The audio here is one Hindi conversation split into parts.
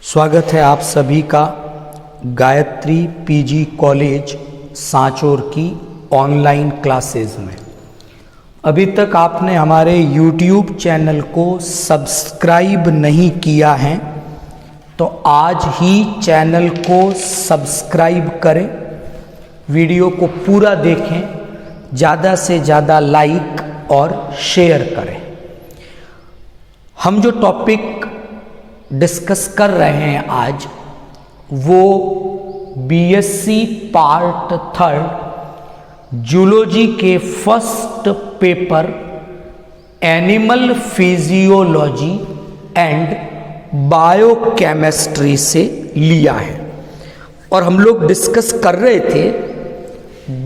स्वागत है आप सभी का गायत्री पीजी कॉलेज सांचौर की ऑनलाइन क्लासेस में। अभी तक आपने हमारे YouTube चैनल को सब्सक्राइब नहीं किया है तो आज ही चैनल को सब्सक्राइब करें, वीडियो को पूरा देखें, ज़्यादा से ज़्यादा लाइक और शेयर करें। हम जो टॉपिक डिस्कस कर रहे हैं आज वो बीएससी पार्ट 3 जूलॉजी के first paper animal physiology and biochemistry से लिया है और हम लोग डिस्कस कर रहे थे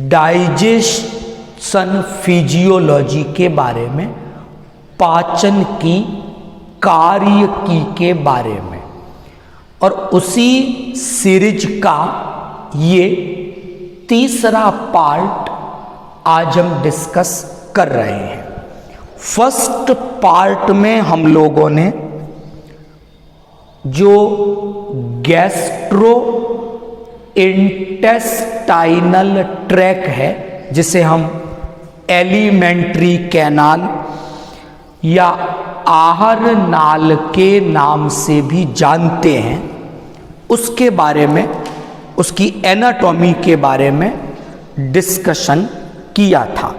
डाइजेशन फिजियोलॉजी के बारे में, पाचन की कार्य की के बारे में, और उसी सीरीज का ये तीसरा पार्ट आज हम डिस्कस कर रहे हैं। फर्स्ट पार्ट में हम लोगों ने जो गैस्ट्रो इंटेस्टाइनल ट्रैक है, जिसे हम एलिमेंट्री कैनाल या आहार नाल के नाम से भी जानते हैं, उसके बारे में, उसकी एनाटॉमी के बारे में डिस्कशन किया था।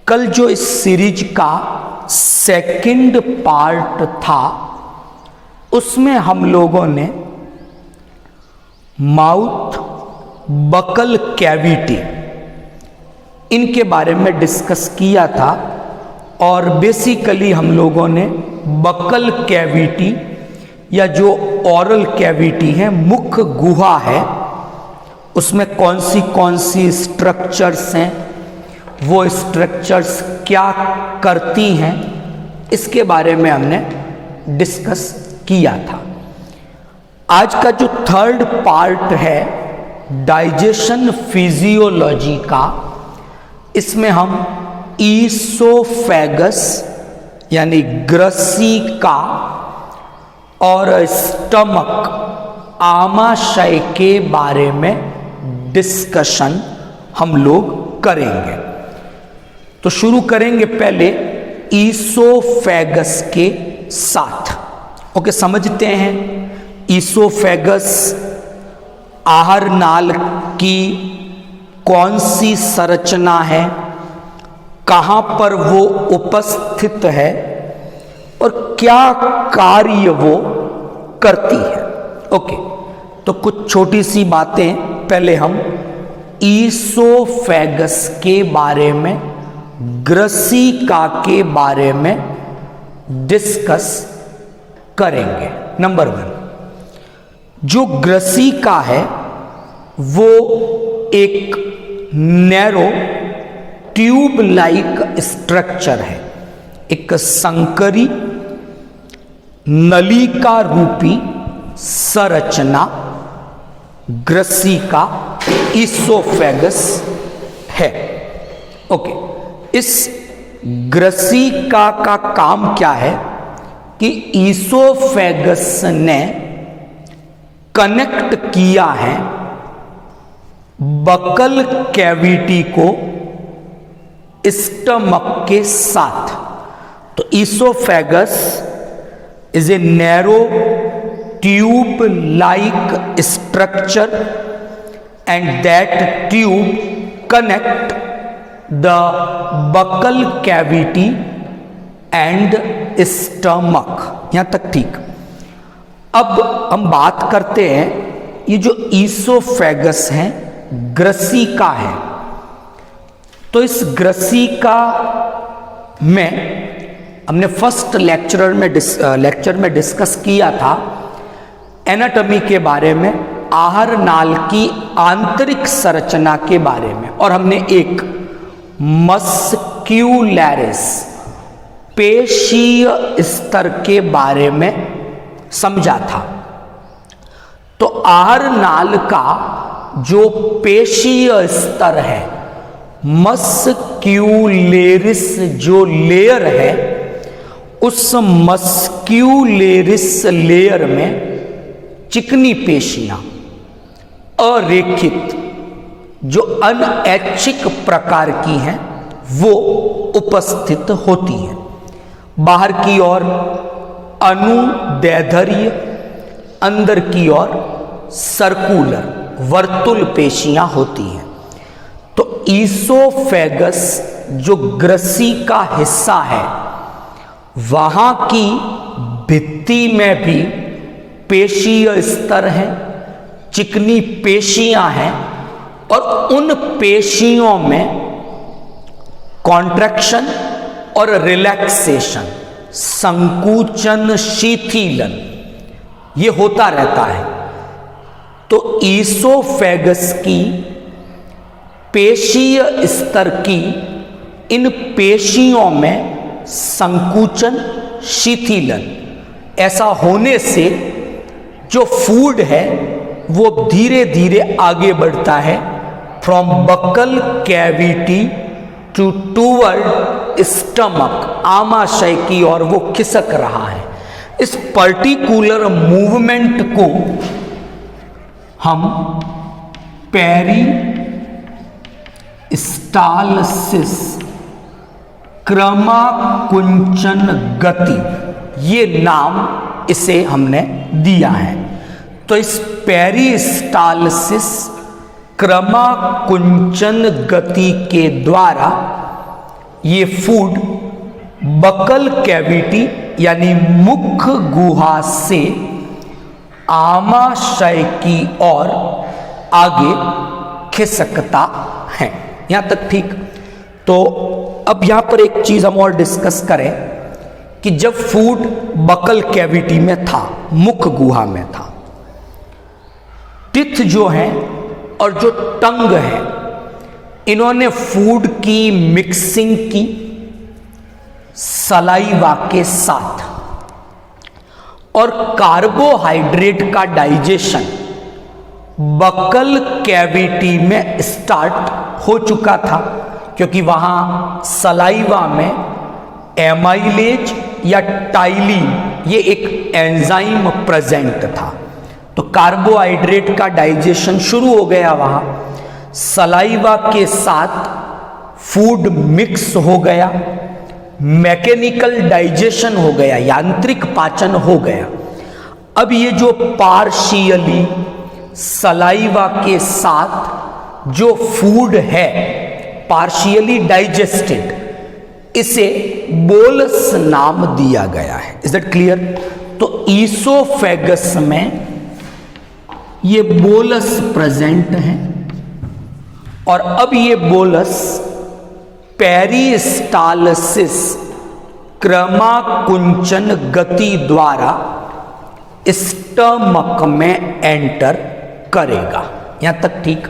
कल जो इस सीरीज का सेकंड पार्ट था उसमें हम लोगों ने माउथ, बकल कैविटी, इनके बारे में डिस्कस किया था और बेसिकली हम लोगों ने बकल कैविटी या जो ओरल कैविटी है, मुख गुहा है, उसमें कौन सी स्ट्रक्चर्स हैं, वो स्ट्रक्चर्स क्या करती हैं, इसके बारे में हमने डिस्कस किया था। आज का जो थर्ड पार्ट है डाइजेशन फिजियोलॉजी का, इसमें हम ईसोफेगस यानी ग्रसिका और स्टमक आमाशय के बारे में डिस्कशन हम लोग करेंगे। तो शुरू करेंगे पहले ईसोफेगस के साथ। ओके, समझते हैं ईसोफेगस आहार नाल की कौन सी संरचना है, कहाँ पर वो उपस्थित है और क्या कार्य वो करती है। ओके, तो कुछ छोटी सी बातें पहले हम ईसोफेगस के बारे में, ग्रसिका के बारे में डिस्कस करेंगे। नंबर 1, जो ग्रसिका है वो एक नैरो ट्यूब लाइक स्ट्रक्चर है, एक संकरी नलिका रूपी संरचना ग्रसिका ईसोफेगस है। ओके, इस ग्रसिका का काम क्या है कि ईसोफेगस ने कनेक्ट किया है बकल कैविटी को स्टमक के साथ। तो oesophagus is a narrow tube like structure and that tube connect the buccal cavity and stomach. यहां तक ठीक। अब हम बात करते हैं, ये जो ईसोफेगस है ग्रसिका है, तो इस ग्रसिका में हमने फर्स्ट लेक्चर में डिस्कस किया था एनाटॉमी के बारे में, आहार नाल की आंतरिक संरचना के बारे में, और हमने एक मस्क्यूलरिस पेशीय स्तर के बारे में समझा था। तो आहार नाल का जो पेशीय स्तर है, मस्क्यूलेरिस जो लेयर है, उस मस्क्यूलेरिस लेयर में चिकनी पेशियां अरेखित जो अनऐच्छिक प्रकार की हैं वो उपस्थित होती हैं। बाहर की ओर अनुदैर्ध्य, अंदर की ओर सर्कुलर वर्तुल पेशियां होती हैं। तो ईसोफेगस जो ग्रसी का हिस्सा है वहां की भित्ति में भी पेशीय स्तर हैं, चिकनी पेशियां हैं और उन पेशियों में कॉन्ट्रैक्शन और रिलैक्सेशन, संकुचन शिथिलन ये होता रहता है। तो ईसोफेगस की पेशीय स्तर की इन पेशियों में संकुचन शिथिलन ऐसा होने से जो फूड है वो धीरे धीरे आगे बढ़ता है from buccal cavity to toward stomach, आमाशय की ओर वो खिसक रहा है। इस पर्टिकुलर मूवमेंट को हम पेरिस्टालसिस, क्रमाकुंचन गति, ये नाम इसे हमने दिया है। तो इस पेरिस्टालसिस क्रमाकुंचन गति के द्वारा ये फूड बकल कैविटी यानी मुख गुहा से आमाशय की ओर आगे खिसकता है। यहां तक ठीक। तो अब यहां पर एक चीज हम और डिस्कस करें कि जब फूड बकल कैविटी में था, मुख गुहा में था, टिथ जो है और जो टंग है इन्होंने फूड की मिक्सिंग की सलाइवा के साथ और कार्बोहाइड्रेट का डाइजेशन बकल कैविटी में स्टार्ट हो चुका था, क्योंकि वहां सलाइवा में एमाइलेज या टाइलिन ये एक एंजाइम प्रेजेंट था। तो कार्बोहाइड्रेट का डाइजेशन शुरू हो गया, वहां सलाइवा के साथ फूड मिक्स हो गया, मैकेनिकल डाइजेशन हो गया, यांत्रिक पाचन हो गया। अब ये जो पार्शियली सलाइवा के साथ जो फूड है पार्शियली डाइजेस्टेड, इसे बोलस नाम दिया गया है। Is that clear? तो ईसोफेगस में ये बोलस प्रेजेंट है और अब ये बोलस पेरिस्टालसिस क्रमाकुंचन गति द्वारा स्टमक में एंटर करेगा। यहां तक ठीक।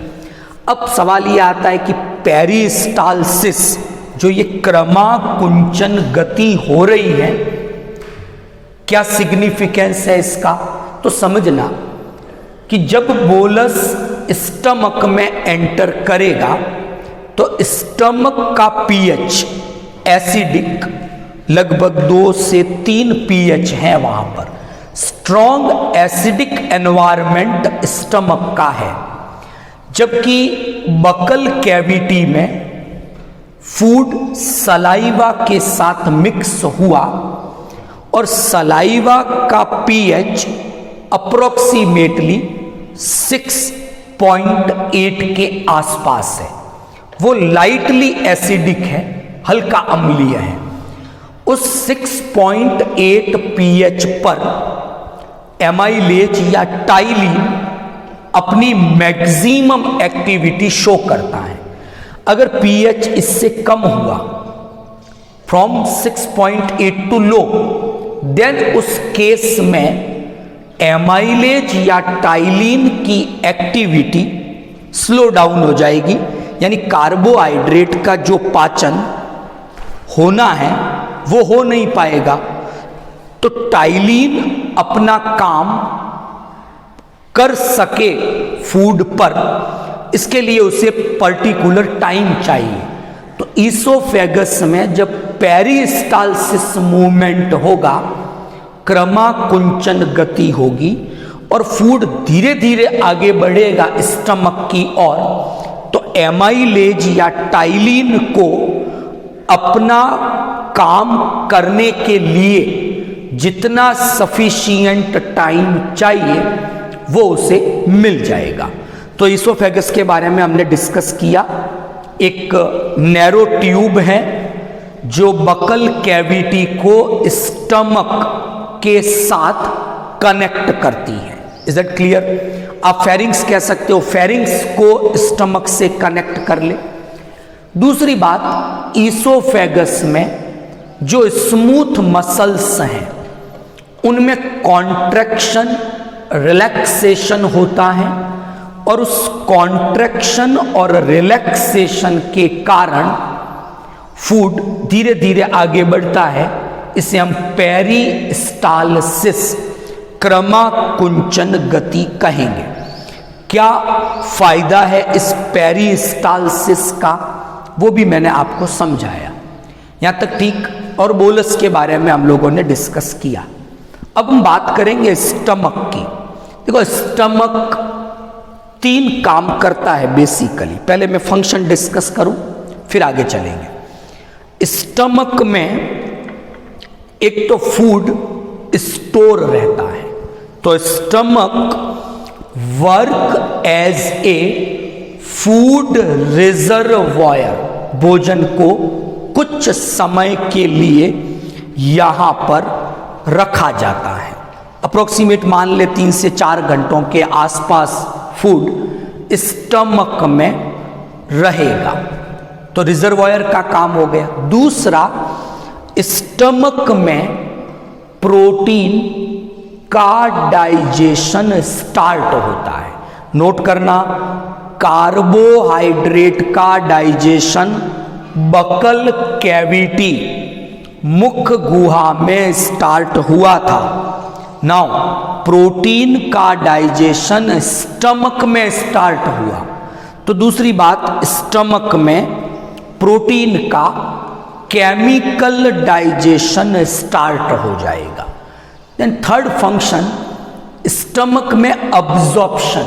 अब सवाल ये आता है कि पेरिस्टालसिस जो ये क्रमाकुंचन गति हो रही है, क्या सिग्निफिकेंस है इसका? तो समझना कि जब बोलस स्टमक में एंटर करेगा तो स्टमक का पीएच एसिडिक लगभग 2 से 3 पीएच है वहां पर। स्ट्रॉन्ग एसिडिक एनवायरनमेंट स्टमक का है, जबकि बकल कैविटी में फूड सलाइवा के साथ मिक्स हुआ और सलाइवा का पीएच अप्रोक्सीमेटली 6.8 के आसपास है। वो लाइटली एसिडिक है, हल्का अम्लीय है। उस 6.8 पीएच पर एमाइलेज या टाइलिन अपनी मैक्सिमम एक्टिविटी शो करता है। अगर पीएच इससे कम हुआ फ्रॉम 6.8 टू लो, देन उस केस में एमाइलेज या टाइलिन की एक्टिविटी स्लो डाउन हो जाएगी, यानी कार्बोहाइड्रेट का जो पाचन होना है वो हो नहीं पाएगा। तो टाइलिन अपना काम कर सके फूड पर, इसके लिए उसे पर्टिकुलर टाइम चाहिए। तो ईसोफेगस में जब पेरिस्टालसिस मूवमेंट होगा, क्रमाकुंचन गति होगी और फूड धीरे धीरे आगे बढ़ेगा स्टमक की ओर, तो एमाइलेज या टाइलिन को अपना काम करने के लिए जितना सफिशिएंट टाइम चाहिए वो उसे मिल जाएगा। तो ईसोफेगस के बारे में हमने डिस्कस किया। एक नैरो ट्यूब है जो बकल कैविटी को स्टमक के साथ कनेक्ट करती है। Is that clear? आप फेरिंग्स कह सकते हो, फेरिंग्स को स्टमक से कनेक्ट कर ले। दूसरी बात, ईसोफेगस में जो स्मूथ मसल्स हैं उनमें कॉन्ट्रैक्शन रिलैक्सेशन होता है और उस कॉन्ट्रैक्शन और रिलैक्सेशन के कारण फूड धीरे धीरे आगे बढ़ता है। इसे हम पेरिस्टालसिस, क्रमाकुंचन गति कहेंगे। क्या फायदा है इस पेरिस्टालसिस का, वो भी मैंने आपको समझाया। यहां तक ठीक। और बोलस के बारे में हम लोगों ने डिस्कस किया। अब हम बात करेंगे स्टमक की। देखो, स्टमक 3 काम करता है बेसिकली। पहले मैं फंक्शन डिस्कस करूं, फिर आगे चलेंगे। स्टमक में एक तो फूड स्टोर रहता है, तो stomach work as a food reservoir, भोजन को कुछ समय के लिए यहां पर रखा जाता है। अप्रोक्सीमेट मान ले 3 से 4 घंटों के आसपास फूड स्टमक में रहेगा, तो रिजर्वॉयर का काम हो गया। दूसरा, स्टमक में प्रोटीन का डाइजेशन स्टार्ट होता है। नोट करना, कार्बोहाइड्रेट का डाइजेशन बकल कैविटी, मुख गुहा में स्टार्ट हुआ था। नाउ प्रोटीन का डाइजेशन स्टमक में स्टार्ट हुआ। तो दूसरी बात, स्टमक में प्रोटीन का केमिकल डाइजेशन स्टार्ट हो जाएगा। देन थर्ड फंक्शन, स्टमक में अब्जॉर्प्शन,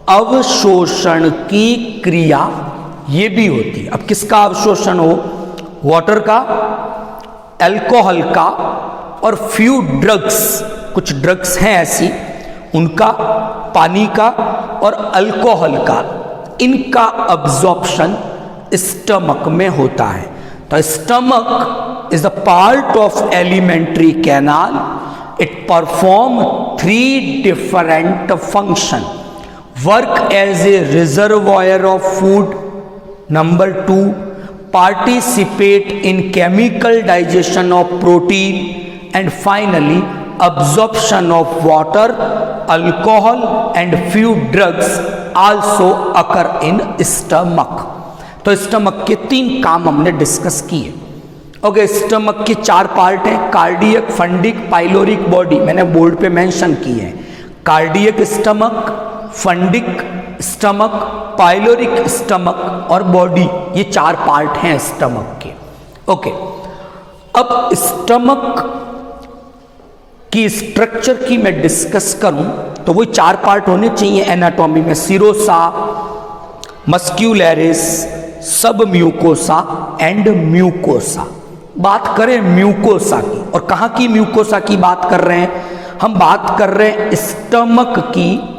अवशोषण की क्रिया ये भी होती है। अब किसका अवशोषण हो? वाटर का, अल्कोहल का और फ्यू ड्रग्स, कुछ ड्रग्स हैं ऐसी, उनका, पानी का और अल्कोहल का, इनका अब्जॉर्प्शन स्टमक में होता है। तो stomach is the part of alimentary canal. It perform 3 different function. Work as a reservoir of food, number 2 participate in chemical digestion of protein, and finally absorption of water, alcohol and few drugs also occur in stomach। तो स्टमक के 3 काम हमने डिस्कस किए। ओके, स्टमक के 4 पार्ट हैं, कार्डियक, फंडिक, पाइलोरिक, बॉडी। मैंने बोर्ड पे मेंशन किए हैं। Cardiac stomach, fundic stomach, pyloric stomach और बॉडी, ये 4 पार्ट हैं स्टमक के। ओके, अब स्टमक की स्ट्रक्चर की मैं डिस्कस करूं तो वो 4 पार्ट होने चाहिए एनाटॉमी में। सिरोसा, मस्क्यूलरिस, सब म्यूकोसा एंड म्यूकोसा। बात करें म्यूकोसा की, और कहां की म्यूकोसा की बात कर रहे हैं हम? बात कर रहे हैं स्टमक की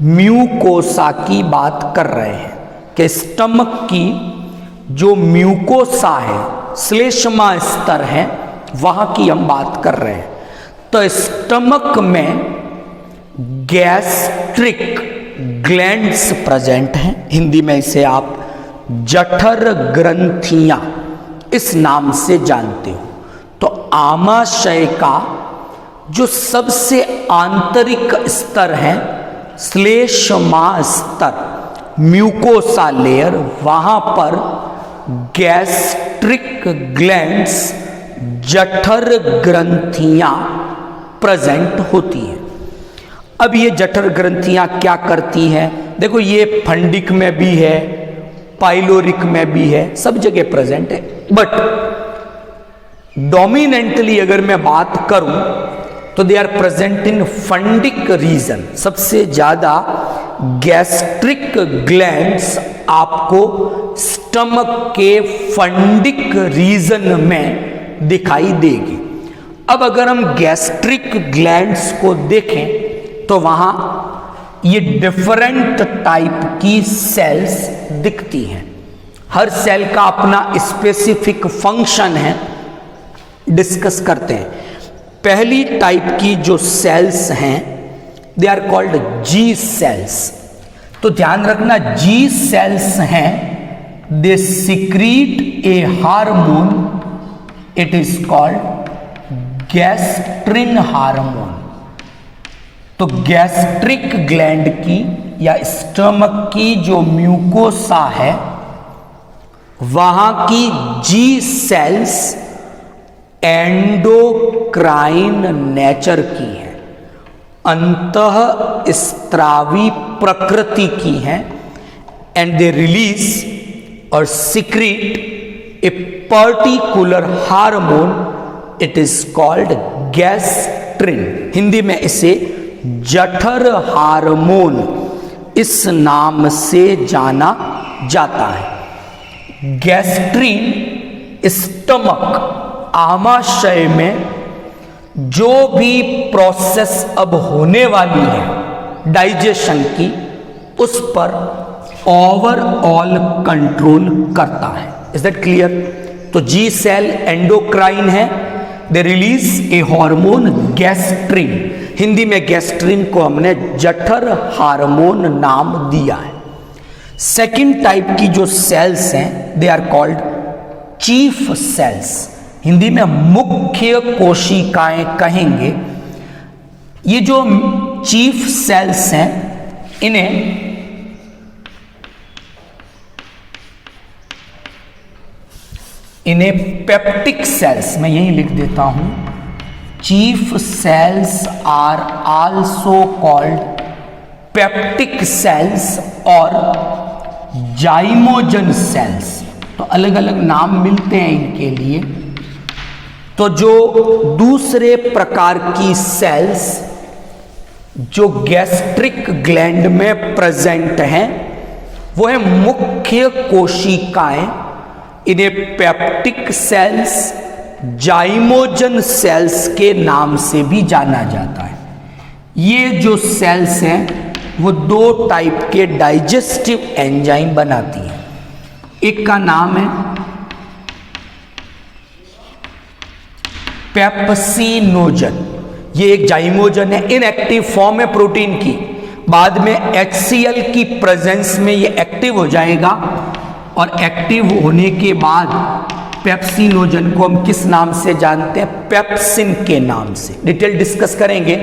म्यूकोसा की बात कर रहे हैं कि स्टमक की जो म्यूकोसा है, श्लेष्मा स्तर है, वहां की हम बात कर रहे हैं। तो स्टमक में गैस्ट्रिक ग्लैंड्स प्रेजेंट हैं। हिंदी में इसे आप जठर ग्रंथियां इस नाम से जानते हो। तो आमाशय का जो सबसे आंतरिक स्तर है, श्लेष्मा स्तर, म्यूकोसा लेयर, वहां पर गैस्ट्रिक ग्लैंड्स, जठर ग्रंथियां प्रेजेंट होती हैं। अब ये जठर ग्रंथियां क्या करती हैं? देखो, ये फंडिक में भी है, पाइलोरिक में भी है, सब जगह प्रेजेंट है। बट डोमिनेंटली अगर मैं बात करूं तो they are present in fundic region. सबसे ज्यादा गैस्ट्रिक ग्लैंड्स आपको स्टमक के फंडिक रीजन में दिखाई देगी। अब अगर हम गैस्ट्रिक ग्लैंड्स को देखें तो वहां ये डिफरेंट टाइप की सेल्स दिखती हैं। हर सेल का अपना स्पेसिफिक फंक्शन है, डिस्कस करते हैं। पहली टाइप की जो सेल्स हैं they are called G cells. तो ध्यान रखना, जी सेल्स हैं, they secrete a hormone, it is called gastrin hormone. तो गैस्ट्रिक ग्लैंड की या स्टमक की जो म्यूकोसा है वहां की जी सेल्स एंडोक्राइन नेचर की है, अंतः स्त्रावी प्रकृति की है, एंड दे रिलीज और secrete a particular hormone, it is called gastrin. Hindi में इसे जठर हार्मोन इस नाम से जाना जाता है। गैस्ट्रिन स्टमक आमाशय में जो भी प्रोसेस अब होने वाली है डाइजेशन की, उस पर ओवरऑल कंट्रोल करता है। Is that clear? तो जी सेल एंडोक्राइन है, they release a hormone gastrin. Hindi में गैस्ट्रिन को हमने जठर हार्मोन नाम दिया है। सेकंड टाइप की जो सेल्स हैं they are called chief cells. Hindi में मुख्य कोशिकाएं कहेंगे। ये जो चीफ सेल्स हैं इन्हें पेप्टिक सेल्स, मैं यही लिख देता हूं, chief cells are also called peptic cells और जाइमोजन सेल्स। तो अलग अलग नाम मिलते हैं इनके लिए। तो जो दूसरे प्रकार की सेल्स जो गैस्ट्रिक ग्लैंड में प्रेजेंट हैं वो है मुख्य कोशिकाएं। इन्हें पेप्टिक सेल्स, जाइमोजन सेल्स के नाम से भी जाना जाता है। ये जो सेल्स हैं वो दो टाइप के डाइजेस्टिव एंजाइम बनाती हैं। एक का नाम है पेप्सिनोजन, ये एक जाइमोजन है, इनएक्टिव फॉर्म है प्रोटीन की। बाद में HCl की प्रेजेंस में ये एक्टिव हो जाएगा और एक्टिव होने के बाद पेप्सिनोजन को हम किस नाम से जानते हैं? पेप्सिन के नाम से। डिटेल डिस्कस करेंगे।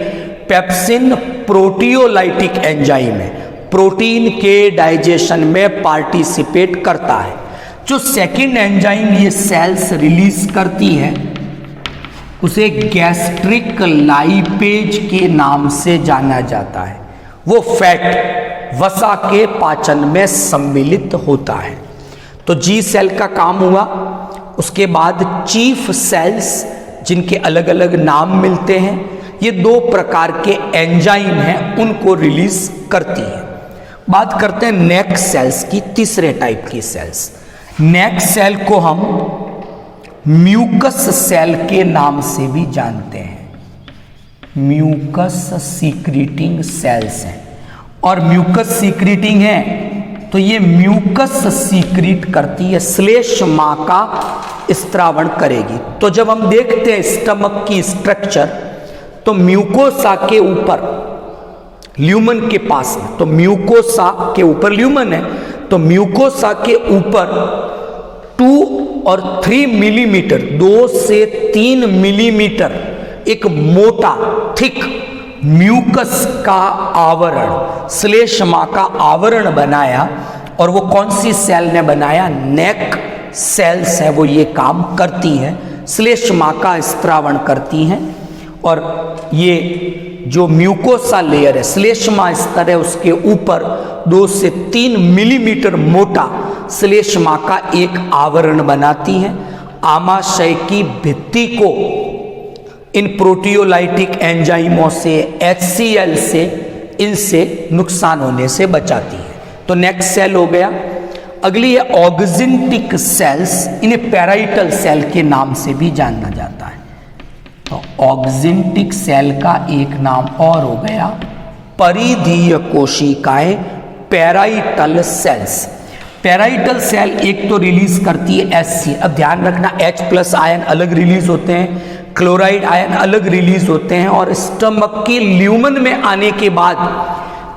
पेप्सिन प्रोटियोलाइटिक एंजाइम है, प्रोटीन के डाइजेशन में पार्टिसिपेट करता है। जो सेकंड एंजाइम ये सेल्स रिलीज करती है उसे गैस्ट्रिक लाइपेज के नाम से जाना जाता है। वो फैट वसा के पाचन में सम्मिलित होता है। तो जी सेल का काम हुआ। उसके बाद चीफ सेल्स जिनके अलग अलग नाम मिलते हैं, ये दो प्रकार के एंजाइम हैं, उनको रिलीज करती है। बात करते हैं नेक सेल्स की, तीसरे टाइप की सेल्स। नेक सेल को हम म्यूकस सेल के नाम से भी जानते हैं। म्यूकस सीक्रेटिंग सेल्स हैं और म्यूकस सीक्रेटिंग है तो ये म्यूकस सीक्रेट करती है, श्लेष्मा का स्त्रावण करेगी। तो जब हम देखते हैं स्टमक की स्ट्रक्चर तो म्यूकोसा के ऊपर ल्यूमन के पास है, तो म्यूकोसा के ऊपर ल्यूमन है, तो म्यूकोसा के ऊपर 2 और 3 मिलीमीटर, 2 से 3 मिलीमीटर एक मोटा थिक म्यूकस का आवरण, श्लेष्मा का आवरण बनाया। और वो कौन सी सेल ने बनाया? नेक सेल्स है, वो ये काम करती है, श्लेष्मा का स्त्रावण करती हैं और ये जो म्यूकोसा लेयर है, श्लेष्मा स्तर है, उसके ऊपर 2 से 3 मिलीमीटर मोटा श्लेष्मा का एक आवरण बनाती है। आमाशय की भित्ति को इन प्रोटियोलाइटिक एंजाइमों से, HCl से, इनसे नुकसान होने से बचाती है। तो नेक्स्ट सेल हो गया। अगली है ऑक्जिंटिक सेल्स, इन्हें पैराइटल सेल के नाम से भी जाना जाता है। तो ऑक्जिंटिक सेल का एक नाम और हो गया परिधीय कोशिकाएं, पैराइटल सेल्स। पैराइटल सेल एक तो रिलीज करती है Hc। अब ध्यान रखना, H+ आयन अलग रिलीज होते हैं, क्लोराइड आयन अलग रिलीज होते हैं, और स्टमक के ल्यूमन में आने के बाद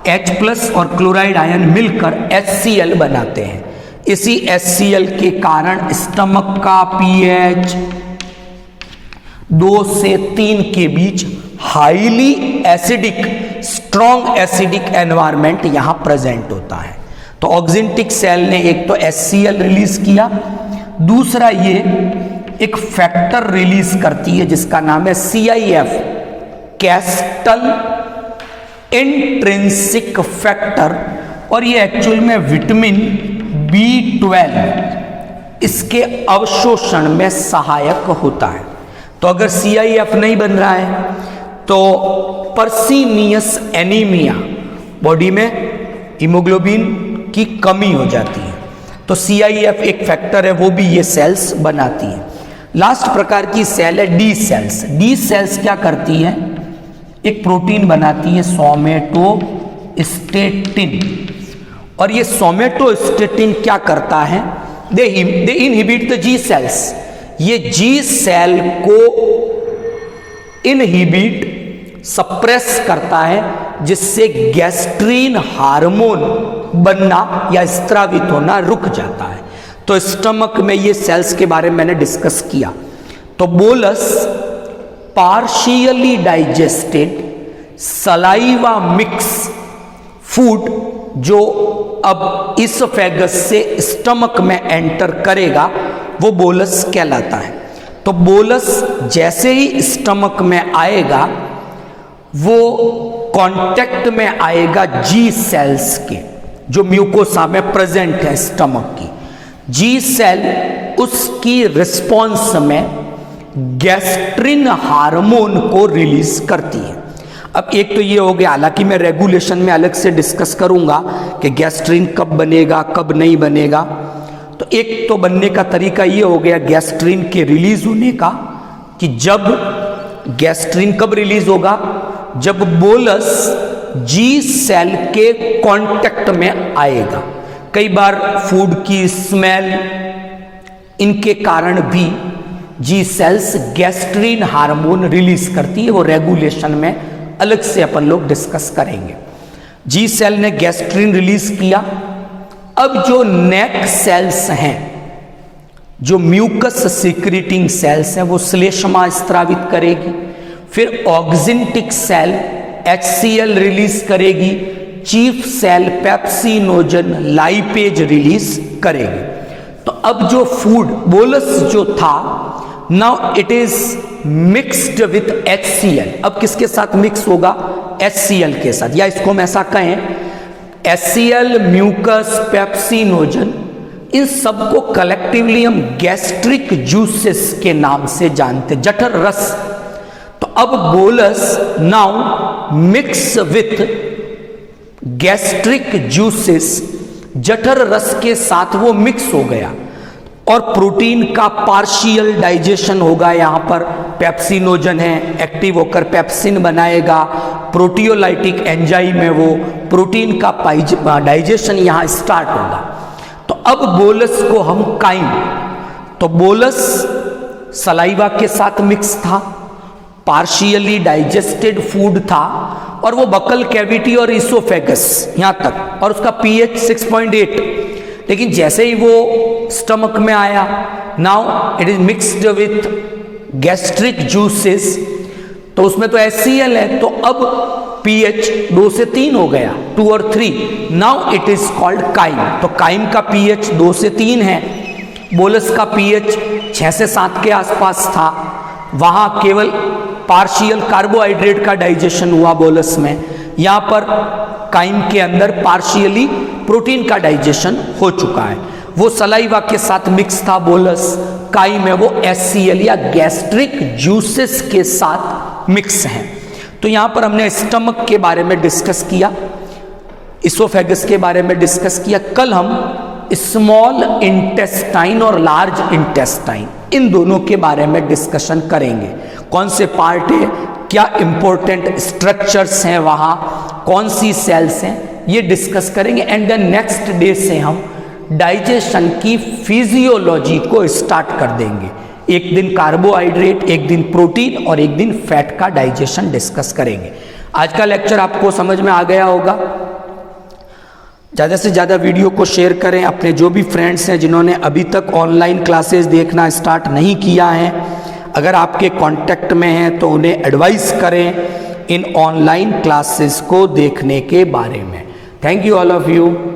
H+ और क्लोराइड आयन मिलकर HCl बनाते हैं। इसी HCl के कारण स्टमक का pH 2 से 3 के बीच highly acidic, strong acidic environment यहां प्रेजेंट होता है। तो ऑक्जिंटिक सेल ने एक तो HCl रिलीज किया, दूसरा ये एक फैक्टर रिलीज करती है जिसका नाम है CIF, कैस्टल इंट्रिंसिक फैक्टर, और ये एक्चुअल में विटामिन B12 इसके अवशोषण में सहायक होता है। तो अगर CIF नहीं बन रहा है तो पर्सीनियस एनीमिया, बॉडी में हीमोग्लोबिन की कमी हो जाती है। तो CIF एक फैक्टर है, वो भी ये सेल्स बनाती है। लास्ट प्रकार की सेल है डी सेल्स। डी सेल्स क्या करती है? एक प्रोटीन बनाती है सोमेटोस्टेटिन, और ये सोमेटोस्टेटिन क्या करता है? दे इनहिबिट द जी सेल्स। ये जी सेल को इनहिबिट, सप्रेस करता है, जिससे गैस्ट्रीन हार्मोन बनना या स्त्रावित होना रुक जाता है। तो स्टमक में ये सेल्स के बारे में मैंने डिस्कस किया। तो bolus partially digested saliva mix food जो अब इसोफेगस से स्टमक में एंटर करेगा वो बोलस कहलाता है। तो बोलस जैसे ही स्टमक में आएगा वो कांटेक्ट में आएगा जी सेल्स के, जो म्यूकोसा में प्रेजेंट है स्टमक की। जी सेल उसकी रिस्पॉन्स में गैस्ट्रिन हार्मोन को रिलीज करती है। अब एक तो ये हो गया, हालांकि मैं रेगुलेशन में अलग से डिस्कस करूंगा कि गैस्ट्रिन कब बनेगा कब नहीं बनेगा। तो एक तो बनने का तरीका ये हो गया गैस्ट्रिन के रिलीज होने का, कि जब गैस्ट्रिन कब रिलीज होगा? जब बोलस जी सेल के कांटेक्ट में आएगा। कई बार फूड की स्मेल, इनके कारण भी जी सेल्स गैस्ट्रिन हार्मोन रिलीज करती है, वो रेगुलेशन में अलग से अपन लोग डिस्कस करेंगे। जी सेल ने गैस्ट्रिन रिलीज किया। अब जो नेक सेल्स हैं, जो म्यूकस सीक्रेटिंग सेल्स हैं, वो श्लेष्मा स्त्रावित करेगी। फिर ऑक्जिंटिक सेल HCl रिलीज करेगी। Chief cell pepsinogen lipase release करेगी। तो अब जो फूड बोलस जो था, now it is mixed with HCl। अब किसके साथ मिक्स होगा? HCl के साथ, या इसको हम ऐसा कहें HCl, म्यूकस, पेप्सिनोजन, इन सबको कलेक्टिवली हम गैस्ट्रिक जूसेस के नाम से जानते, जठर रस। तो अब bolus now mix with gastric juices, जठर रस के साथ वो मिक्स हो गया और प्रोटीन का पार्शियल डाइजेशन होगा। यहां पर पेप्सिनोजन है, एक्टिव होकर पेप्सिन बनाएगा। प्रोटियोलाइटिक एंजाइम है, वो प्रोटीन का डाइजेशन यहां स्टार्ट होगा। तो अब बोलस को हम काइम, तो बोलस सलाइवा के साथ मिक्स था, पार्शियली डाइजेस्टेड फूड था, और वो बकल कैविटी और इसोफेगस यहां तक, और उसका pH 6.8। लेकिन जैसे ही वो स्टमक में आया, now it is mixed with gastric juices, तो उसमें तो HCl है, तो अब pH 2 से 3 हो गया, 2 और 3। Now it is called crime. तो काइम का pH 2 से 3 है, बोलस का pH 6 से 7 के आसपास था। वहां केवल पार्शियल कार्बोहाइड्रेट का डाइजेशन हुआ बोलस में, यहाँ पर काइम के अंदर पार्शियली प्रोटीन का डाइजेशन हो चुका है। वो सलाइवा के साथ मिक्स था बोलस, काइम है वो HCl या गैस्ट्रिक जूसेस के साथ मिक्स है। तो यहाँ पर हमने स्टमक के बारे में डिस्कस किया, इसोफेगस के बारे में डिस्कस किया। कल हम स्मॉल इंटेस्टाइन और लार्ज इंटेस्टाइन इन दोनों के बारे में डिस्कशन करेंगे। कौन से पार्ट है, क्या इंपॉर्टेंट स्ट्रक्चर्स हैं वहाँ, कौन सी सेल्स हैं, ये डिस्कस करेंगे। एंड देन नेक्स्ट डे से हम डाइजेशन की फिजियोलॉजी को स्टार्ट कर देंगे। एक दिन कार्बोहाइड्रेट, एक दिन प्रोटीन और एक दिन फैट का डाइजेशन डिस्कस करेंगे। आज का लेक्चर आपको समझ में आ गया होगा। ज़्यादा से ज़्यादा वीडियो को शेयर करें। अपने जो भी फ्रेंड्स हैं जिन्होंने अभी तक ऑनलाइन क्लासेस देखना स्टार्ट नहीं किया है, अगर आपके कांटेक्ट में हैं तो उन्हें एडवाइस करें इन ऑनलाइन क्लासेस को देखने के बारे में। Thank you all of you.